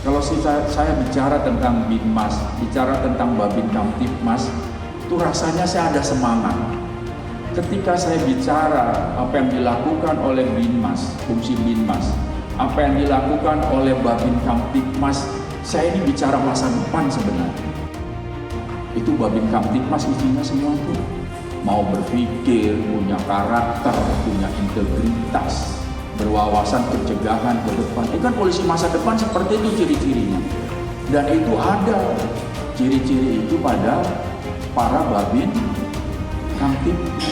Kalau saya bicara tentang Binmas, bicara tentang Babin Kamtibmas, itu rasanya saya ada semangat. Ketika saya bicara apa yang dilakukan oleh Binmas, fungsi Binmas, apa yang dilakukan oleh Babin Kamtibmas, saya ini bicara masa depan sebenarnya. Itu Babin Kamtibmas isinya semua itu. Mau berpikir, punya karakter, punya integritas, berwawasan pencegahan ke depan. Itu kan polisi masa depan seperti itu ciri-cirinya. Dan itu ada ciri-ciri itu pada para Babin Kamtibmas.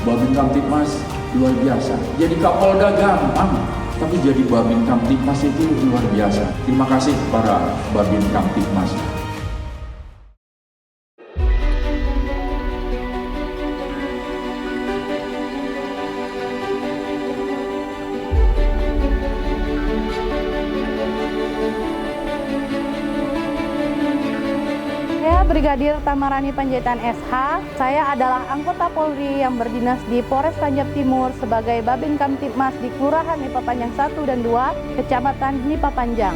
Babin Kamtibmas luar biasa. Jadi Kapolda gampang, tapi jadi Babin Kamtibmas itu luar biasa. Terima kasih para Babin Kamtibmas. Brigadir Tamarani Panjaitan SH, saya adalah anggota Polri yang berdinas di Polres Panjab Timur sebagai Babin Kamtibmas di Kelurahan Nipa Panjang 1 dan 2, Kecamatan Nipa Panjang.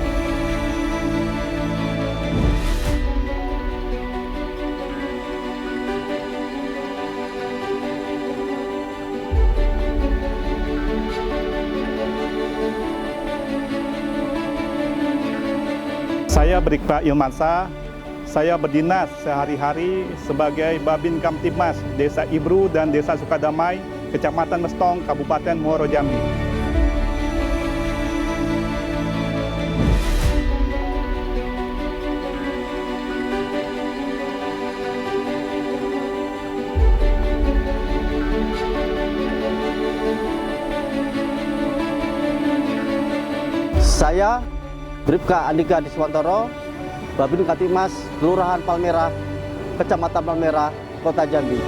Saya Brigpa Ilmansa. Saya berdinas sehari-hari sebagai Babin Kamtibmas Desa Ibru dan Desa Sukadamai, Kecamatan Mestong, Kabupaten Muaro Jambi. Saya Bribka Andika Diswantoro, Babin Kamtibmas Kelurahan Palmerah, Kecamatan Palmerah, Kota Jambi.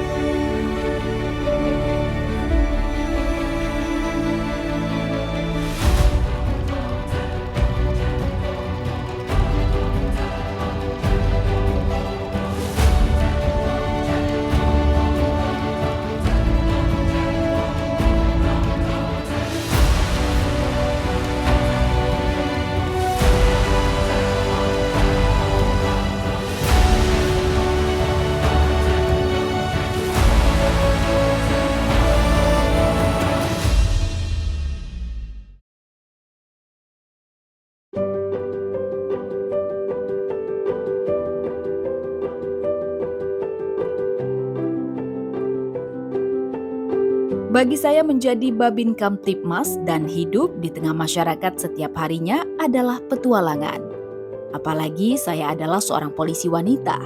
Bagi saya menjadi Babin Kamtibmas dan hidup di tengah masyarakat setiap harinya adalah petualangan. Apalagi saya adalah seorang polisi wanita.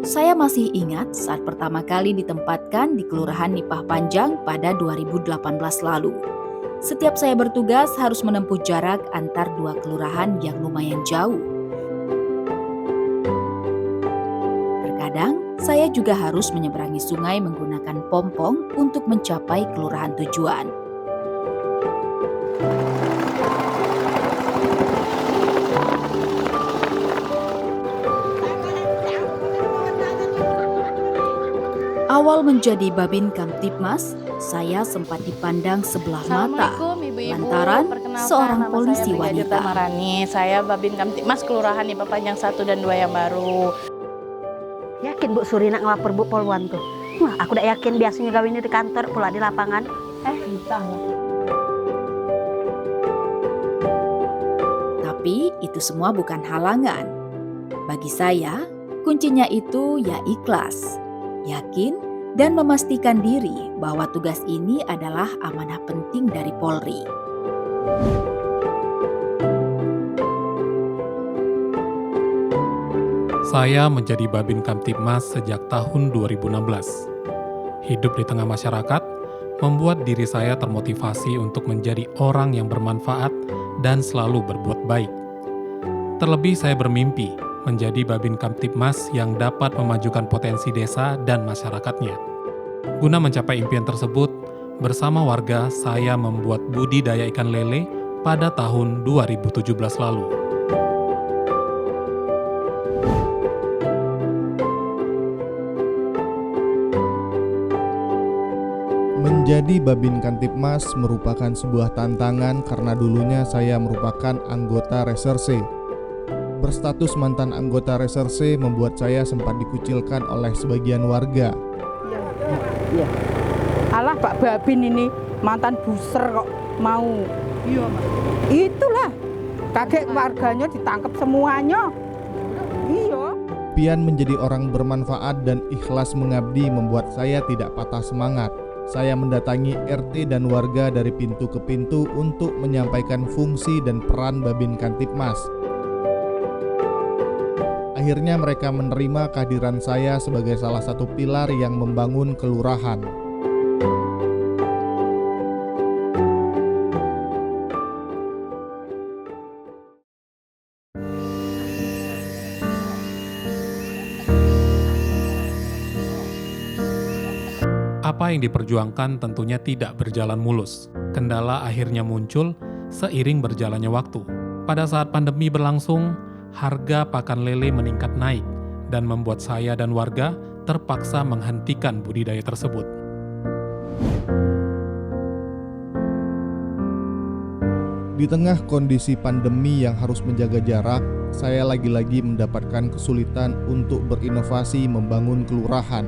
Saya masih ingat saat pertama kali ditempatkan di Kelurahan Nipah Panjang pada 2018 lalu. Setiap saya bertugas harus menempuh jarak antar dua kelurahan yang lumayan jauh. Terkadang, saya juga harus menyeberangi sungai menggunakan pompong untuk mencapai kelurahan tujuan. Awal menjadi Babin Kamtibmas, saya sempat dipandang sebelah mata lantaran seorang polisi wanita. Tamarani, saya Babin Kamtibmas Kelurahan Nipa Panjang 1 dan 2 yang baru. Yakin Bu Suri nak ngelapor Bu Polwan tuh. Wah, aku udah yakin biasanya gawinnya di kantor, pula di lapangan. Entah ya. Tapi itu semua bukan halangan. Bagi saya, kuncinya itu ya ikhlas, yakin, dan memastikan diri bahwa tugas ini adalah amanah penting dari Polri. Saya menjadi Babin Kamtibmas sejak tahun 2016. Hidup di tengah masyarakat membuat diri saya termotivasi untuk menjadi orang yang bermanfaat dan selalu berbuat baik. Terlebih saya bermimpi menjadi Babin Kamtibmas yang dapat memajukan potensi desa dan masyarakatnya. Guna mencapai impian tersebut, bersama warga saya membuat budidaya ikan lele pada tahun 2017 lalu. Menjadi Babin Kamtibmas merupakan sebuah tantangan karena dulunya saya merupakan anggota reserse. Berstatus mantan anggota reserse membuat saya sempat dikucilkan oleh sebagian warga. Iya. Alah Pak Babin ini mantan buser kok mau. Iya, Pak. Itulah. Kaget warganya ditangkap semuanya. Iya. Pian menjadi orang bermanfaat dan ikhlas mengabdi membuat saya tidak patah semangat. Saya mendatangi RT dan warga dari pintu ke pintu untuk menyampaikan fungsi dan peran Babin Kamtibmas. Akhirnya mereka menerima kehadiran saya sebagai salah satu pilar yang membangun kelurahan. Apa yang diperjuangkan tentunya tidak berjalan mulus. Kendala akhirnya muncul seiring berjalannya waktu. Pada saat pandemi berlangsung, harga pakan lele meningkat naik dan membuat saya dan warga terpaksa menghentikan budidaya tersebut. Di tengah kondisi pandemi yang harus menjaga jarak, saya lagi-lagi mendapatkan kesulitan untuk berinovasi membangun kelurahan.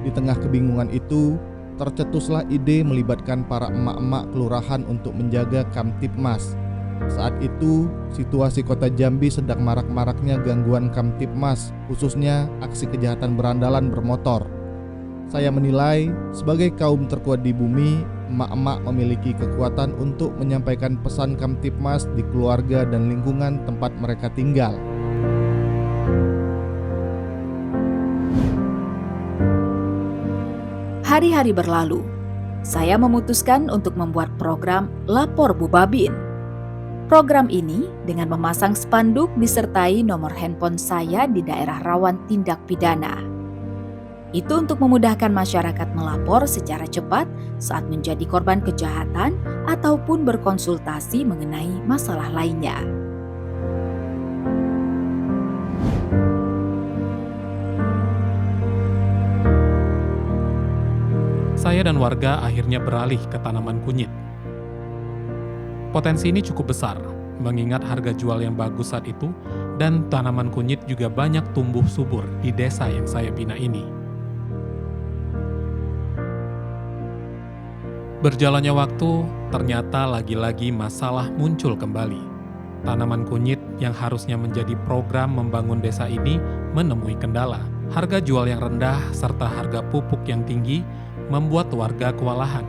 Di tengah kebingungan itu, tercetuslah ide melibatkan para emak-emak kelurahan untuk menjaga Kamtibmas. Saat itu, situasi kota Jambi sedang marak-maraknya gangguan Kamtibmas, khususnya aksi kejahatan berandalan bermotor. Saya menilai, sebagai kaum terkuat di bumi, emak-emak memiliki kekuatan untuk menyampaikan pesan Kamtibmas di keluarga dan lingkungan tempat mereka tinggal. Hari-hari berlalu, saya memutuskan untuk membuat program Lapor Bu Babin. Program ini dengan memasang spanduk disertai nomor handphone saya di daerah rawan tindak pidana. Itu untuk memudahkan masyarakat melapor secara cepat saat menjadi korban kejahatan ataupun berkonsultasi mengenai masalah lainnya. Saya dan warga akhirnya beralih ke tanaman kunyit. Potensi ini cukup besar, mengingat harga jual yang bagus saat itu dan tanaman kunyit juga banyak tumbuh subur di desa yang saya bina ini. Berjalannya waktu, ternyata lagi-lagi masalah muncul kembali. Tanaman kunyit yang harusnya menjadi program membangun desa ini menemui kendala. Harga jual yang rendah serta harga pupuk yang tinggi membuat warga kewalahan.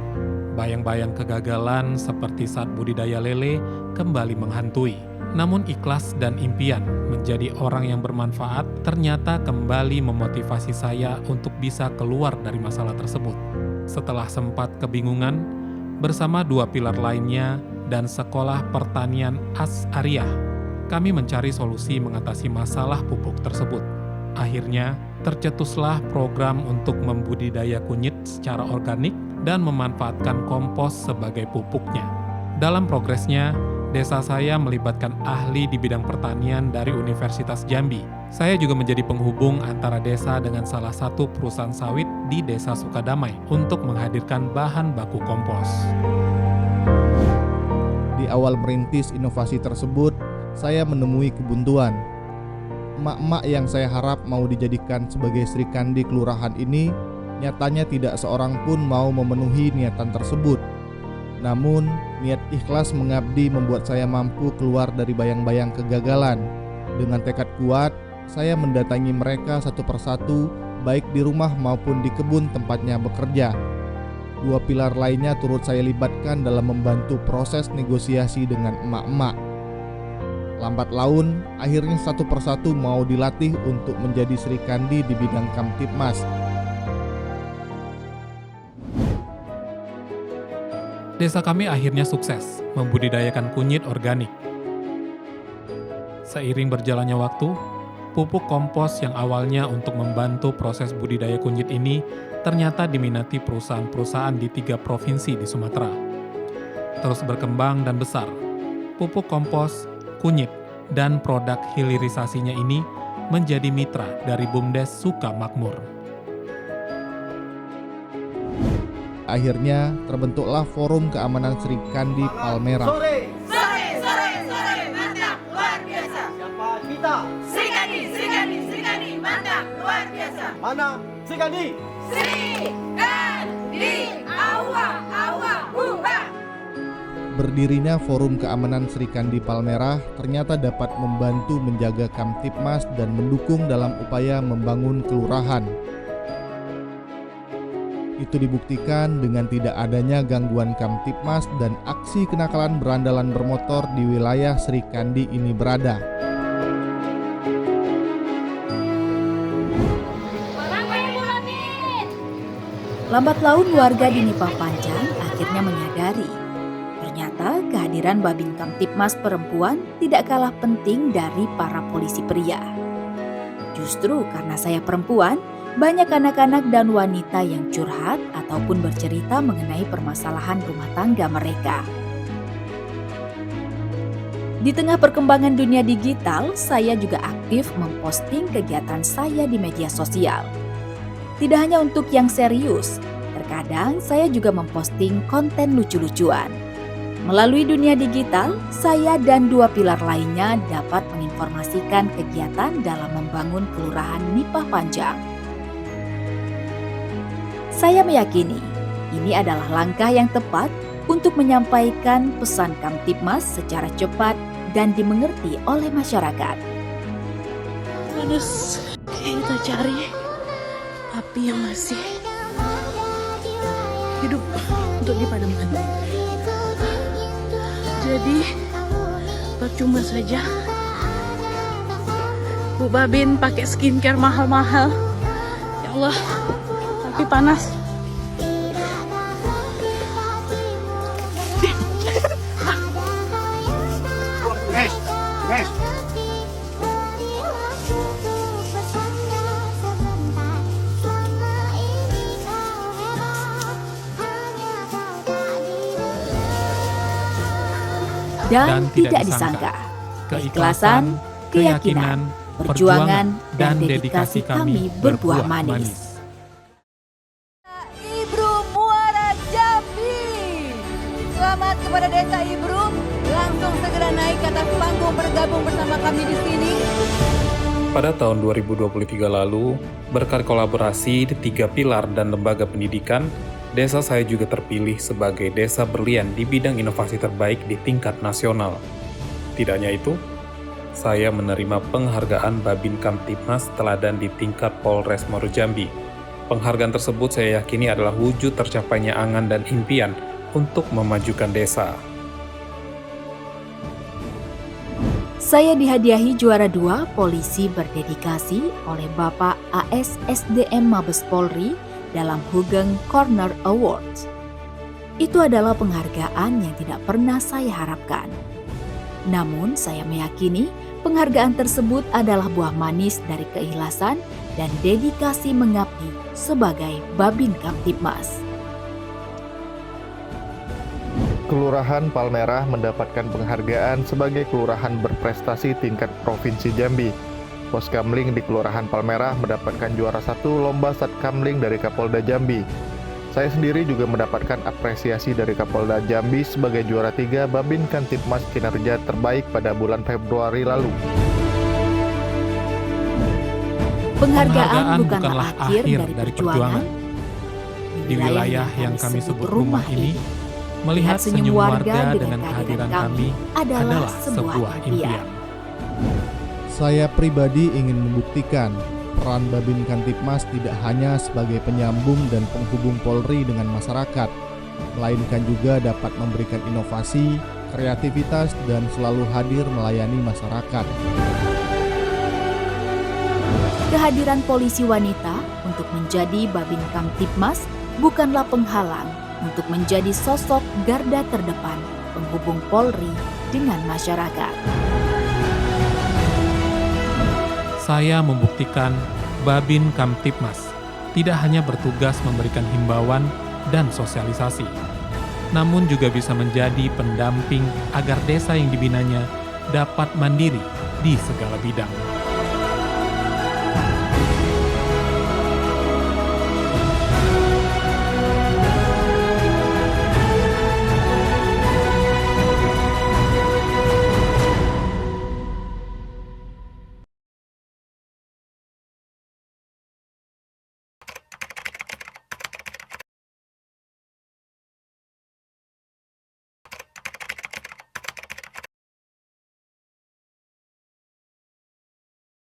Bayang-bayang kegagalan seperti saat budidaya lele kembali menghantui. Namun ikhlas dan impian menjadi orang yang bermanfaat ternyata kembali memotivasi saya untuk bisa keluar dari masalah tersebut. Setelah sempat kebingungan, bersama dua pilar lainnya dan Sekolah Pertanian As-Ariyah, kami mencari solusi mengatasi masalah pupuk tersebut. Akhirnya, tercetuslah program untuk membudidaya kunyit secara organik dan memanfaatkan kompos sebagai pupuknya. Dalam progresnya, desa saya melibatkan ahli di bidang pertanian dari Universitas Jambi. Saya juga menjadi penghubung antara desa dengan salah satu perusahaan sawit di Desa Sukadamai untuk menghadirkan bahan baku kompos. Di awal merintis inovasi tersebut, saya menemui kebuntuan. Emak-emak yang saya harap mau dijadikan sebagai Sri Kandi kelurahan ini, nyatanya tidak seorang pun mau memenuhi niatan tersebut. Namun, niat ikhlas mengabdi membuat saya mampu keluar dari bayang-bayang kegagalan. Dengan tekad kuat, saya mendatangi mereka satu persatu, baik di rumah maupun di kebun tempatnya bekerja. Dua pilar lainnya turut saya libatkan dalam membantu proses negosiasi dengan emak-emak. Lambat laun, akhirnya satu persatu mau dilatih untuk menjadi Sri Kandi di bidang Kamtibmas. Desa kami akhirnya sukses membudidayakan kunyit organik. Seiring berjalannya waktu, pupuk kompos yang awalnya untuk membantu proses budidaya kunyit ini ternyata diminati perusahaan-perusahaan di 3 provinsi di Sumatera. Terus berkembang dan besar, pupuk kompos, kunyit, dan produk hilirisasinya ini menjadi mitra dari BUMDes Sukamakmur. akhirnya terbentuklah Forum Keamanan Sri Kandi Palmerah. Sore, mantap, luar biasa. Siapa kita? Sri Kandi, mantap, luar biasa. Mana Sri Kandi? Sri Kandi, awa, buha. Berdirinya Forum Keamanan Sri Kandi Palmerah ternyata dapat membantu menjaga Kamtipmas dan mendukung dalam upaya membangun kelurahan. Itu dibuktikan dengan tidak adanya gangguan Kamtipmas dan aksi kenakalan berandalan bermotor di wilayah Sri Kandi ini berada. Lambat laun warga di Nipah Panjang akhirnya menyadari ternyata kehadiran Babin Kamtipmas perempuan tidak kalah penting dari para polisi pria. Justru karena saya perempuan, banyak anak-anak dan wanita yang curhat ataupun bercerita mengenai permasalahan rumah tangga mereka. Di tengah perkembangan dunia digital, saya juga aktif memposting kegiatan saya di media sosial. Tidak hanya untuk yang serius, terkadang saya juga memposting konten lucu-lucuan. Melalui dunia digital, saya dan dua pilar lainnya dapat menginformasikan kegiatan dalam membangun Kelurahan Nipah Panjang. Saya meyakini ini adalah langkah yang tepat untuk menyampaikan pesan Kamtipmas secara cepat dan dimengerti oleh masyarakat. Terus kita cari api yang masih hidup untuk dipadamkan. Jadi percuma saja Bu Babin pakai skincare mahal-mahal. Ya Allah, tapi panas. Dan tidak disangka, keikhlasan, keyakinan, perjuangan, dan dedikasi kami berbuah manis. Ibru Muara Jambi. Selamat kepada Desa Ibru, langsung segera naik ke atas panggung bergabung bersama kami di sini. Pada tahun 2023 lalu, berkat kolaborasi di 3 pilar dan lembaga pendidikan, desa saya juga terpilih sebagai desa berlian di bidang inovasi terbaik di tingkat nasional. Tidak hanya itu, saya menerima penghargaan Babin Kamtipmas Teladan di tingkat Polres Muaro Jambi. Penghargaan tersebut saya yakini adalah wujud tercapainya angan dan impian untuk memajukan desa. Saya dihadiahi juara 2 polisi berdedikasi oleh Bapak AS SDM Mabes Polri dalam Hugeng Corner Awards. Itu adalah penghargaan yang tidak pernah saya harapkan. Namun saya meyakini penghargaan tersebut adalah buah manis dari keikhlasan dan dedikasi mengabdi sebagai Babin Kamtipmas. Kelurahan Palmerah mendapatkan penghargaan sebagai kelurahan berprestasi tingkat Provinsi Jambi. Poskamling di Kelurahan Palmerah mendapatkan juara 1 lomba Satkamling dari Kapolda Jambi. Saya sendiri juga mendapatkan apresiasi dari Kapolda Jambi sebagai juara 3 Babin Kamtipmas kinerja terbaik pada bulan Februari lalu. Penghargaan bukanlah akhir dari perjuangan. Di wilayah yang kami sebut rumah ini, melihat senyum warga dengan kehadiran kami adalah sebuah impian. Saya pribadi ingin membuktikan peran Babin Kamtipmas tidak hanya sebagai penyambung dan penghubung Polri dengan masyarakat, melainkan juga dapat memberikan inovasi, kreativitas, dan selalu hadir melayani masyarakat. Kehadiran polisi wanita untuk menjadi Babin Kamtipmas bukanlah penghalang untuk menjadi sosok garda terdepan penghubung Polri dengan masyarakat. Saya membuktikan Babin Kamtipmas tidak hanya bertugas memberikan himbauan dan sosialisasi, namun juga bisa menjadi pendamping agar desa yang dibinanya dapat mandiri di segala bidang.